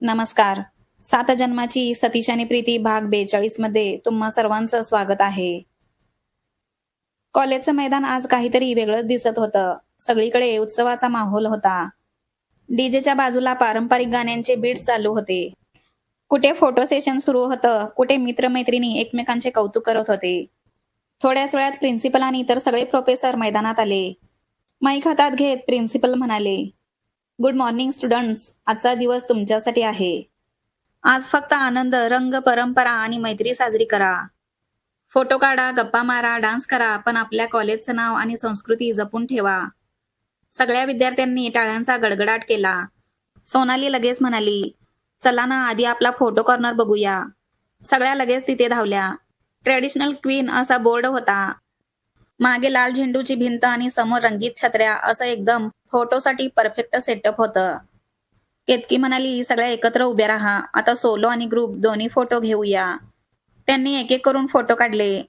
नमस्कार. सात जन्माची सतीश आणि प्रीती भाग 42 मध्ये तुम्हा सर्वांचं स्वागत आहे. कॉलेजचं मैदान आज काहीतरी वेगळंच दिसत होतं. सगळीकडे उत्सवाचा माहोल होता. डीजेच्या बाजूला पारंपरिक गाण्यांचे बीट्स चालू होते. कुठे फोटो सेशन सुरू होतं, कुठे मित्रमैत्रिणी एकमेकांचे कौतुक करत होते. थोड्याच वेळात प्रिन्सिपल आणि इतर सगळे प्रोफेसर मैदानात आले. माईक हातात घेत प्रिन्सिपल म्हणाले, "गुड मॉर्निंग स्टुडंट्स. आजचा दिवस तुमच्यासाठी आहे. आज फक्त आनंद, रंग, परंपरा आणि मैत्री साजरी करा. फोटो काढा, गप्पा मारा, डान्स करा, पण आपल्या कॉलेजचं नाव आणि संस्कृती जपून ठेवा." सगळ्या विद्यार्थ्यांनी टाळ्यांचा गडगडाट केला. सोनाली लगेच म्हणाली, "चला ना, आधी आपला फोटो कॉर्नर बघूया." सगळ्या लगेच तिथे धावल्या. ट्रेडिशनल क्वीन असा बोर्ड होता. मागे लाल झेंडूची भिंत आणि समोर रंगीत छत्र्या, असं एकदम फोटोसाठी परफेक्ट सेटअप होतं. केतकी म्हणाली, "सगळ्या एकत्र उभ्या राहा. आता सोलो आणि ग्रुप दोन्ही फोटो घेऊया." त्यांनी एक एक करून फोटो काढले.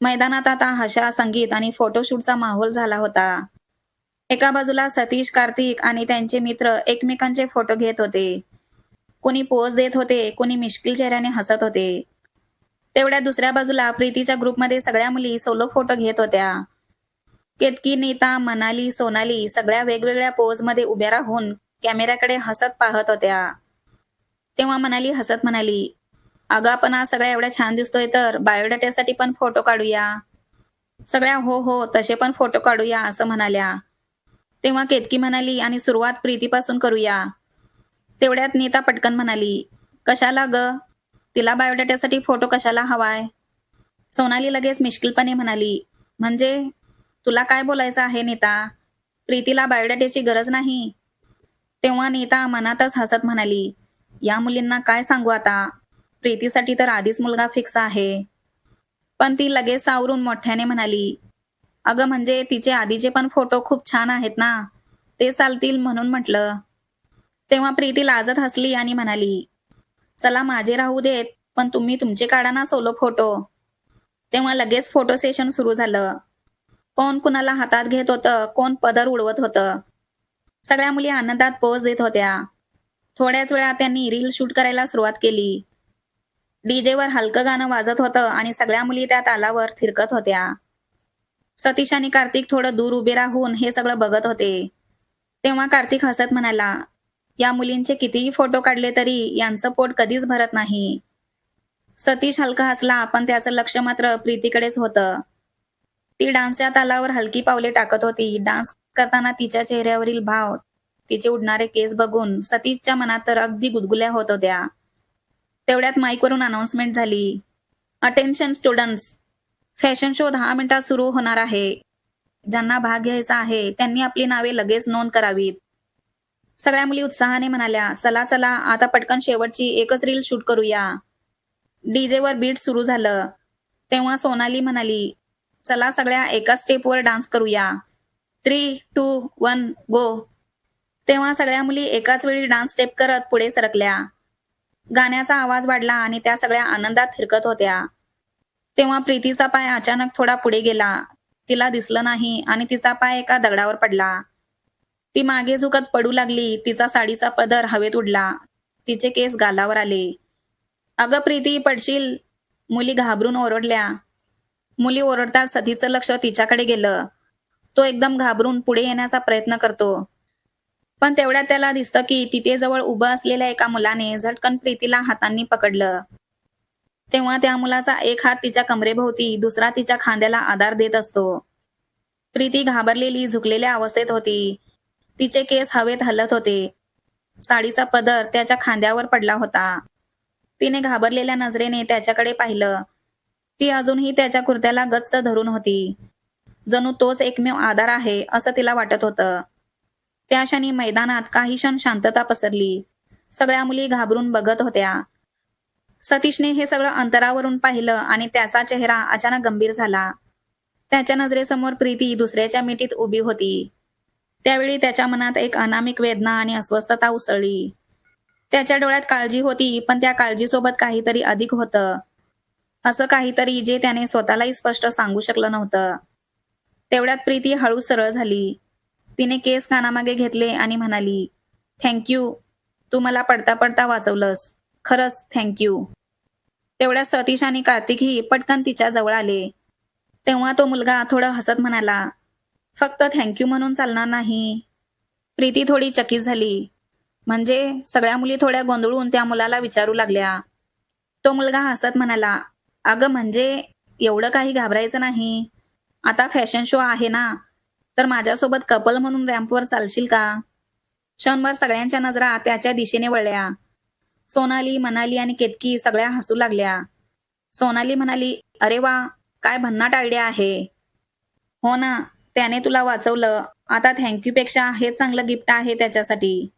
मैदानात आता हशा, संगीत आणि फोटोशूटचा माहोल झाला होता. एका बाजूला सतीश, कार्तिक आणि त्यांचे मित्र एकमेकांचे फोटो घेत होते. कोणी पोज देत होते, कोणी मिश्किल चेहऱ्याने हसत होते. तेवढ्या दुसऱ्या बाजूला प्रीतीच्या ग्रुपमध्ये सगळ्या मुली सोलो फोटो घेत होत्या. केतकी, नीता, मनाली, सोनाली सगळ्या वेगवेगळ्या पोजमध्ये उभ्या राहून कॅमेऱ्याकडे हसत पाहत होत्या. तेव्हा मनाली हसत म्हणाली, "अगं, आपण आज सगळ्या एवढ्या छान दिसतोय, तर बायोडाटासाठी पण फोटो काढूया." सगळ्या "हो हो, तसे पण फोटो काढूया" असं म्हणाल्या. तेव्हा केतकी म्हणाली, "आणि सुरुवात प्रीतीपासून करूया." तेवढ्यात नीता पटकन म्हणाली, "कशाला ग? तिला बायोडाटासाठी फोटो कशाला हवाय?" सोनाली लगेच मिश्किलपणे म्हणाली, "म्हणजे तुला काय बोलायचं आहे नीता? प्रीतीला बायोडाटाची गरज नाही." तेव्हा नीता मनातच हसत म्हणाली, "या मुलींना काय सांगू आता? प्रीतीसाठी तर आधीच मुलगा फिक्स आहे." पण ती लगेच सावरून मोठ्याने म्हणाली, "अगं, म्हणजे तिचे आधीचे पण फोटो खूप छान आहेत ना, ते चालतील म्हणून म्हटलं." तेव्हा प्रीती लाजत हसली आणि म्हणाली, "चला, माझे राहू देत, पण तुम्ही तुमचे काढा ना सोलो फोटो." तेव्हा लगेच फोटो सेशन सुरू झालं. कोण कुणाला हातात घेत होतं, कोण पदर उडवत होतं. सगळ्या मुली आनंदात पोज देत होत्या. थोड्याच वेळात त्यांनी रील शूट करायला सुरुवात केली. डीजेवर हलकं गाणं वाजत होतं आणि सगळ्या मुली त्या तालावर थिरकत होत्या. सतीश आणि कार्तिक थोडं दूर उभे राहून हे सगळं बघत होते. तेव्हा कार्तिक हसत म्हणाला, "या मुलींचे कितीही फोटो काढले तरी यांचं पोट कधीच भरत नाही." सतीश हलका हसला, पण त्याचं लक्ष मात्र प्रीतीकडेच होतं. ती डान्सच्या तालावर हलकी पावले टाकत होती. डान्स करताना तिच्या चेहऱ्यावरील भाव, तिचे उडणारे केस बघून सतीशच्या मनात तर अगदी गुदगुल्या होत होत्या. तेवढ्यात माईकवरून अनाउन्समेंट झाली, "अटेन्शन स्टुडंट्स, फॅशन शो 10 मिनिटात सुरू होणार आहे. ज्यांना भाग घ्यायचा आहे त्यांनी आपली नावे लगेच नोंद करावीत." सगळ्या मुली उत्साहाने म्हणाल्या, "चला चला, आता पटकन शेवटची एकच रील शूट करूया." डीजेवर बीट सुरू झालं. तेव्हा सोनाली म्हणाली, "चला, सगळ्या एका स्टेपवर डान्स करूया. 3, 2, 1, गो." तेव्हा सगळ्या मुली एकाच वेळी डान्स स्टेप करत पुढे सरकल्या. गाण्याचा आवाज वाढला आणि त्या सगळ्या आनंदात थिरकत होत्या. तेव्हा प्रीतीचा पाय अचानक थोडा पुढे गेला. तिला दिसलं नाही आणि तिचा पाय एका दगडावर पडला. ती मागे झुकत पडू लागली. तिचा साडीचा पदर हवेत उडला. तिचे केस गालावर आले. "अगं प्रीती, पडशील." मुली घाबरून ओरडल्या. मुली ओरडताच सतीचं लक्ष तिच्याकडे गेलं. तो एकदम घाबरून पुढे येण्याचा प्रयत्न करतो. पण तेवढ्यात त्याला दिसतं की तिथे जवळ उभं असलेल्या एका मुलाने झटकन प्रीतीला हातांनी पकडलं. तेव्हा त्या मुलाचा एक हात तिच्या कमरेभोवती, दुसरा तिच्या खांद्याला आधार देत असतो. प्रीती घाबरलेली, झुकलेल्या अवस्थेत होती. तिचे केस हवेत हलत होते. साडीचा पदर त्याच्या खांद्यावर पडला होता. तिने घाबरलेल्या नजरेने त्याच्याकडे पाहिलं. ती अजूनही त्याच्या कुर्त्याला गच्च धरून होती. जणू तोच एकमेव आधार आहे असं तिला वाटत होतं. त्या क्षणी मैदानात काही क्षण शांतता पसरली. सगळ्या मुली घाबरून बघत होत्या. सतीशने हे सगळं अंतरावरून पाहिलं आणि त्याचा चेहरा अचानक गंभीर झाला. त्याच्या नजरेसमोर प्रीती दुसऱ्याच्या मिठीत उभी होती. त्यावेळी त्याच्या मनात एक अनामिक वेदना आणि अस्वस्थता उसळली. त्याच्या डोळ्यात काळजी होती, पण त्या काळजीसोबत काहीतरी अधिक होतं. असं काहीतरी जे त्याने स्वतःलाही स्पष्ट सांगू शकलं नव्हतं. तेवढ्यात प्रीती हळू सरळ झाली. तिने केस कानामागे घेतले आणि म्हणाली, "थँक यू. तू मला पडता पडता वाचवलंस. खरंच थँक्यू. तेवढ्या सतीश आणि कार्तिकही पटकन तिच्या जवळ आले. तेव्हा तो मुलगा थोडं हसत म्हणाला, फक्त थँक्यू म्हणून चालणार नाही. प्रीती थोडी चकित झाली. म्हणजे सगळ्या मुली थोड्या गोंधळून त्या मुलाला विचारू लागल्या. तो मुलगा हसत म्हणाला, अगं म्हणजे एवढं काही घाबरायचं नाही. आता फॅशन शो आहे ना, तर माझ्यासोबत कपल म्हणून रॅम्पवर चालशील का? क्षणभर सगळ्यांच्या नजरा त्याच्या दिशेने वळल्या. सोनाली, मनाली आणि केतकी सगळ्या हसू लागल्या. सोनाली म्हणाली, अरे वा, काय भन्नाट आयडिया आहे. हो ना, त्याने तुला वाचवलं. आता थँक्यू पेक्षा हे चांगलं गिफ्ट आहे त्याच्यासाठी.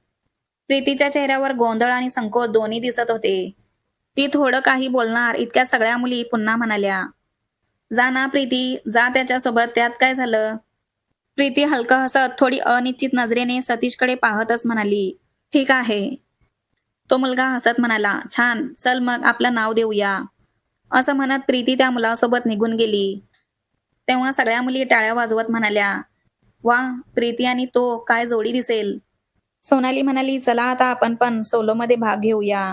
प्रीतीच्या चेहऱ्यावर गोंधळ आणि संकोच दोन्ही दिसत होते. ती थोडं काही बोलणार इतक्या सगळ्या मुली पुन्हा म्हणाल्या, जा ना प्रीती, जा त्याच्यासोबत, त्यात काय झालं. प्रीती हलकं हसत थोडी अनिश्चित नजरेने सतीशकडे पाहतच म्हणाली, ठीक आहे. तो मुलगा हसत म्हणाला, छान, चल मग आपलं नाव देऊया. असं म्हणत प्रीती त्या मुलासोबत निघून गेली. तेव्हा सगळ्या मुली टाळ्या वाजवत म्हणाल्या, वा, प्रीती आणि तो काय जोडी दिसेल. सोनाली म्हणाली, चला आता आपण पण सोलोमध्ये भाग घेऊया.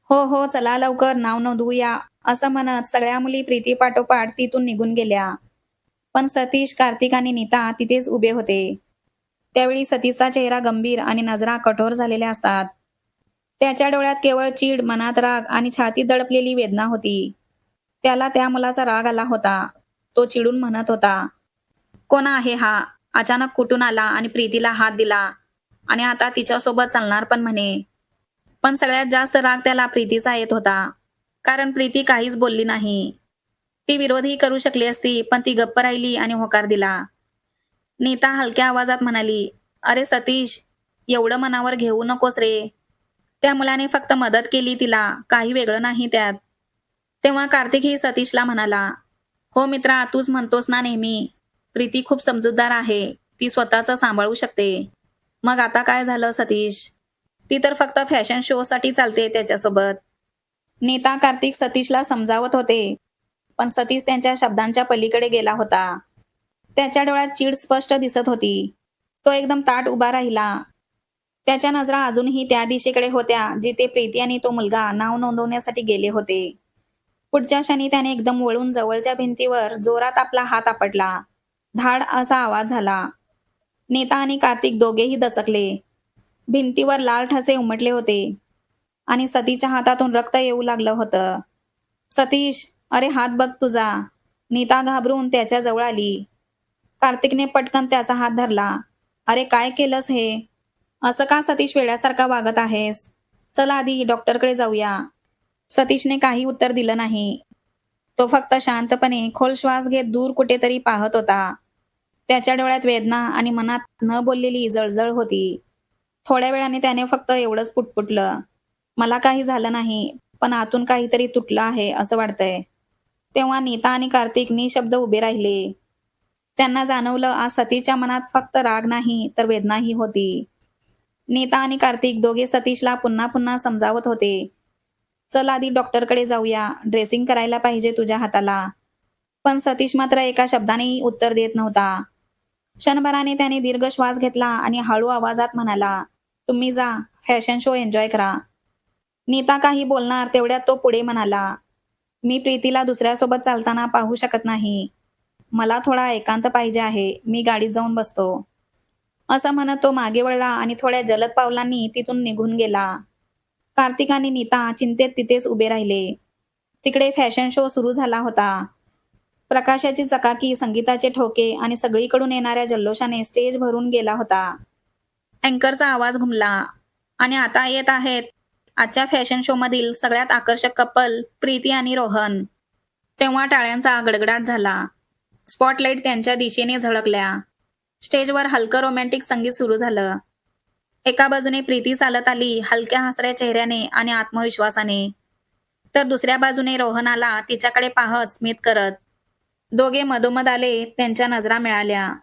हो हो, चला लवकर नाव नोंदवूया. असं म्हणत सगळ्या मुली प्रीती पाठोपाठ तिथून निघून गेल्या. पण सतीश, कार्तिक आणि नीता तिथेच उभे होते. त्यावेळी सतीशचा चेहरा गंभीर आणि नजरा कठोर झालेल्या असतात. त्याच्या डोळ्यात केवळ चीड, मनात राग आणि छातीत दडपलेली वेदना होती. त्याला त्या मुलाचा राग आला होता. तो चिडून म्हणत होता, कोण आहे हा? अचानक कुठून आला आणि प्रीतीला हात दिला आणि आता तिच्यासोबत चालणार पण म्हणे. पण सगळ्यात जास्त राग त्याला प्रीतीचा येत होता, कारण प्रीती काहीच बोलली नाही. ती विरोधही करू शकली असती, पण ती गप्प राहिली आणि होकार दिला. नीता हलक्या आवाजात म्हणाली, अरे सतीश, एवढं मनावर घेऊ नकोस रे. त्या मुलाने फक्त मदत केली तिला, काही वेगळं नाही त्यात. तेव्हा कार्तिकही सतीशला म्हणाला, हो मित्रा, तूच म्हणतोस ना नेहमी, प्रीती खूप समजूतदार आहे. ती स्वतःच सांभाळू शकते. मग आता काय झालं सतीश? ती तर फक्त फॅशन शो साठी चालते त्याच्यासोबत. नीता, कार्तिक सतीशला समजावत होते, पण सतीश त्यांच्या शब्दांच्या पलीकडे गेला होता. त्याच्या डोळ्यात चीड स्पष्ट दिसत होती. तो एकदम ताठ उभा राहिला. त्याच्या नजरा अजूनही त्या दिशेकडे होत्या जिथे प्रीती आणि तो मुलगा नाव नोंदवण्यासाठी गेले होते. पुढच्या क्षणी त्याने एकदम वळून जवळच्या भिंतीवर जोरात आपला हात आपटला. धाड असा आवाज झाला. नीता आणि कार्तिक दोघेही दचकले. भिंतीवर लाल ठसे उमटले होते आणि सतीच्या हातातून रक्त येऊ लागलं होतं. सतीश, अरे हात बघ तुझा. नीता घाबरून त्याच्या जवळ आली. कार्तिकने पटकन त्याचा हात धरला. अरे काय केलंस हे? असं का सतीश वेड्यासारखा वागत आहेस? चल आधी डॉक्टरकडे जाऊया. सतीशने काही उत्तर दिलं नाही. तो फक्त शांतपणे खोल श्वास घेत दूर कुठेतरी पाहत होता. त्याच्या डोळ्यात वेदना आणि मनात न बोललेली जळजळ होती. थोड्या वेळाने त्याने फक्त एवढंच पुटपुटलं, मला काही झालं नाही, पण आतून काहीतरी तुटलं आहे असं वाटतंय. तेव्हा नीता आणि कार्तिक निशब्द उभे राहिले. त्यांना जाणवलं आज सतीशच्या मनात फक्त राग नाही तर वेदनाही होती. नीता आणि कार्तिक दोघे सतीशला पुन्हा पुन्हा समजावत होते, चल आधी डॉक्टरकडे जाऊया, ड्रेसिंग करायला पाहिजे तुझ्या हाताला. पण सतीश मात्र एका शब्दानेही उत्तर देत नव्हता. क्षणभराने त्याने दीर्घ श्वास घेतला आणि हळू आवाजात म्हणाला, तुम्ही जा, फॅशन शो एन्जॉय करा. नीता काही बोलणार तेवढ्यात तो पुढे म्हणाला, मी प्रीतीला दुसऱ्यासोबत चालताना पाहू शकत नाही. मला थोडा एकांत पाहिजे आहे. मी गाडीत जाऊन बसतो. असं म्हणत तो मागे वळला आणि थोड्या जलद पावलांनी तिथून निघून गेला. कार्तिक आणि नीता चिंतेत तिथेच उभे राहिले. तिकडे फॅशन शो सुरू झाला होता. प्रकाशाची चकाकी, संगीताचे ठोके आणि सगळीकडून येणाऱ्या जल्लोषाने स्टेज भरून गेला होता. अँकरचा आवाज घुमला आणि आता येत आहेत आजच्या फॅशन शो मधील सगळ्यात आकर्षक कपल, प्रीती आणि रोहन. तेव्हा टाळ्यांचा गडगडाट झाला. स्पॉटलाईट त्यांच्या दिशेने झळकल्या. स्टेजवर हलकं रोमॅन्टिक संगीत सुरू झालं. एका बाजूने प्रीती चालत आली, हलक्या हसऱ्या चेहऱ्याने आणि आत्मविश्वासाने, तर दुसऱ्या बाजूने रोहन आला तिच्याकडे पाहत स्मित करत. दोघे मधोमध आले. त्यांच्या नजरा मिळाल्या.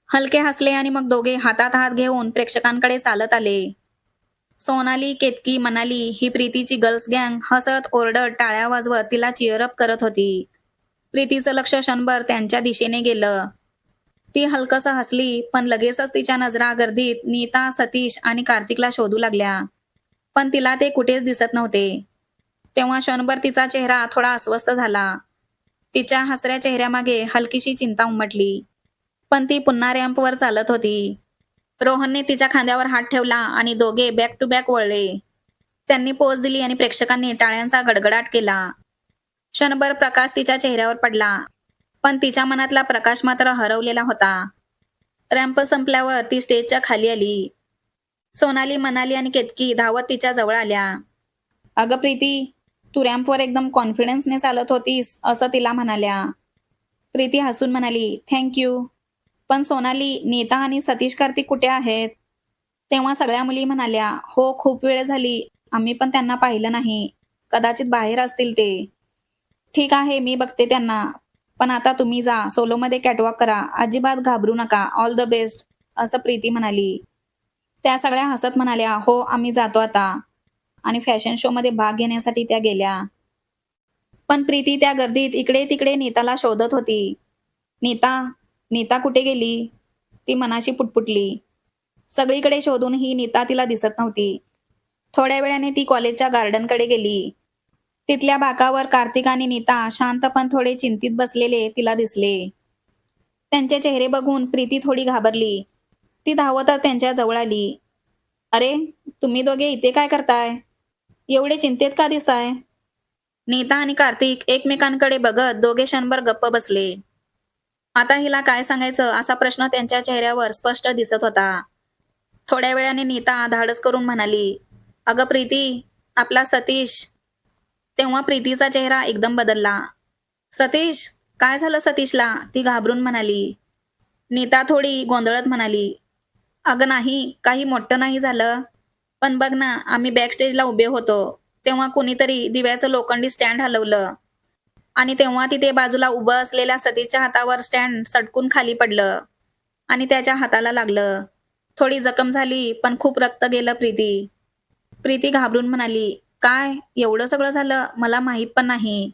हलके हसले आणि मग दोघे हातात हात घेऊन प्रेक्षकांकडे चालत आले. सोनाली, केतकी, मनाली ही प्रीतीची गर्ल्स गँग हसत ओरडत टाळ्या वाजवत तिला चिअरअप करत होती. प्रीतीचं लक्ष क्षणभर त्यांच्या दिशेने गेलं. ती हलकसं हसली, पण लगेचच तिच्या नजरा गर्दीत नीता, सतीश आणि कार्तिकला शोधू लागल्या. पण तिला ते कुठेच दिसत नव्हते. तेव्हा क्षणभर तिचा चेहरा थोडा अस्वस्थ झाला. तिच्या हसऱ्या चेहऱ्यामागे हलकीशी चिंता उमटली. पण ती पुन्हा रॅम्पवर चालत होती. रोहनने तिच्या खांद्यावर हात ठेवला आणि दोघे बॅक टू बॅक वळले. त्यांनी पोज दिली आणि प्रेक्षकांनी टाळ्यांचा गडगडाट केला. क्षणभर प्रकाश तिच्या चेहऱ्यावर पडला, पण तिच्या मनातला प्रकाश मात्र हरवलेला होता. रॅम्प संपल्यावर ती स्टेजच्या खाली आली. सोनाली, मनाली आणि केतकी धावत तिच्या जवळ आल्या. "अगं प्रीती, तू रॅम्पवर एकदम कॉन्फिडन्सने चालत होतीस," असं तिला म्हणाल्या. प्रीती हसून म्हणाली, "थँक यू. पण सोनाली, नीता आणि सतीश कार्तिक कुठे आहेत?" तेव्हा सगळ्या मुली म्हणाल्या, "हो, खूप वेळ झाली. आम्ही पण त्यांना पाहिलं नाही. कदाचित बाहेर असतील ते." "ठीक आहे, मी बघते त्यांना. पण आता तुम्ही जा, सोलोमध्ये कॅटवॉक करा. अजिबात घाबरू नका. ऑल द बेस्ट," असं प्रीती म्हणाली. त्या सगळ्या हसत म्हणाल्या, "हो, आम्ही जातो आता." आणि फॅशन शोमध्ये भाग घेण्यासाठी त्या गेल्या. पण प्रीती त्या गर्दीत इकडे-तिकडे नीताला शोधत होती. "नीता, नीता कुठे गेली?" ती मनाशी पुटपुटली. सगळीकडे शोधूनही नीता तिला दिसत नव्हती. थोड्या वेळाने ती कॉलेजच्या गार्डनकडे गेली. तिथल्या बाकावर कार्तिक आणि नीता शांत पण थोडे चिंतित बसलेले तिला दिसले. त्यांचे चेहरे बघून प्रीती थोडी घाबरली. ती धावतच त्यांच्या जवळ आली. "अरे, तुम्ही दोघे इथे काय करताय? एवढे चिंतेत का दिसताय?" नीता आणि कार्तिक एकमेकांकडे बघत दोघे क्षणभर गप्प बसले. आता हिला काय सांगायचं असा प्रश्न त्यांच्या चेहऱ्यावर स्पष्ट दिसत होता. थोड्या वेळाने नीता धाडस करून म्हणाली, "अगं प्रीती, आपला सतीश." तेव्हा प्रीतीचा चेहरा एकदम बदलला. "सतीश? काय झालं सतीशला?" ती घाबरून म्हणाली. नीता थोडी गोंधळत म्हणाली, "अगं नाही, काही मोठं नाही झालं. पण बघ ना, आम्ही बॅकस्टेजला उभे होतो. तेव्हा कुणीतरी दिव्याचं लोखंडी स्टँड हलवलं आणि तेव्हा तिथे बाजूला उभं असलेल्या सतीशच्या हातावर स्टँड सटकून खाली पडलं आणि त्याच्या हाताला लागलं. थोडी जखम झाली, पण खूप रक्त गेलं प्रीती." प्रीती घाबरून म्हणाली, "काय? एवढं सगळं झालं? मला माहीत पण नाही."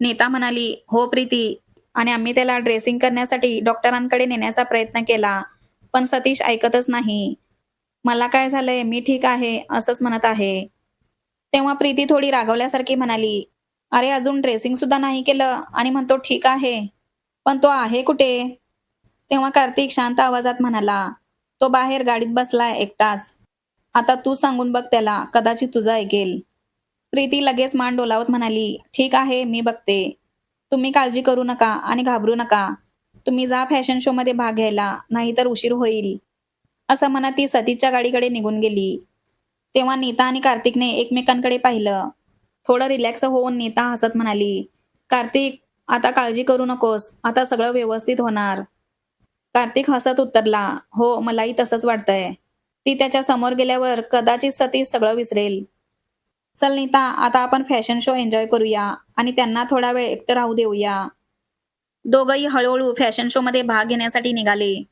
नीता म्हणाली, "हो प्रीती, आणि आम्ही त्याला ड्रेसिंग करण्यासाठी डॉक्टरांकडे नेण्याचा प्रयत्न केला, पण सतीश ऐकतच नाही. मला काय झालंय, मी ठीक आहे, असंच म्हणत आहे." तेव्हा प्रीती थोडी रागवल्यासारखी म्हणाली, "अरे, अजून ड्रेसिंग सुद्धा नाही केलं आणि म्हणतो ठीक आहे. पण तो आहे कुठे?" तेव्हा कार्तिक शांत आवाजात म्हणाला, "तो बाहेर गाडीत बसलाय एकटाच. आता तू सांगून बघ त्याला, कदाचित तुझं ऐकेल." प्रीती लगेच मान डोलावत म्हणाली, "ठीक आहे, मी बघते. तुम्ही काळजी करू नका आणि घाबरू नका. तुम्ही जा फॅशन शोमध्ये भाग घ्यायला, नाहीतर उशीर होईल." असं म्हणत ती सतीशच्या गाडीकडे निघून गेली. तेव्हा नीता आणि कार्तिकने एकमेकांकडे पाहिलं. थोडं रिलॅक्स होऊन नीता हसत म्हणाली, "कार्तिक, आता काळजी करू नकोस. आता सगळं व्यवस्थित होणार." कार्तिक हसत उत्तरला, "हो, मलाही तसंच वाटतंय." ती त्याच्या समोर गेल्यावर कदाचित सतीश सगळं विसरेल. "चल नीता, आता आपण फॅशन शो एन्जॉय करूया आणि त्यांना थोडा वेळ एकटं राहू देऊया." दोघंही हळूहळू फॅशन शोमध्ये भाग घेण्यासाठी निघाले.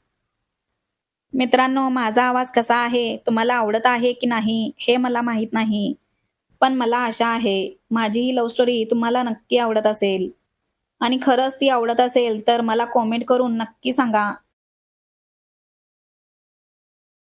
मित्रांनो, माझा आवाज कसा आहे? तुम्हाला आवडत आहे की नाही हे मला माहीत नाही. पण मला आशा आहे, माझी ही लव्ह स्टोरी तुम्हाला नक्की आवडत असेल. आणि खरंच ती आवडत असेल तर मला कॉमेंट करून नक्की सांगा.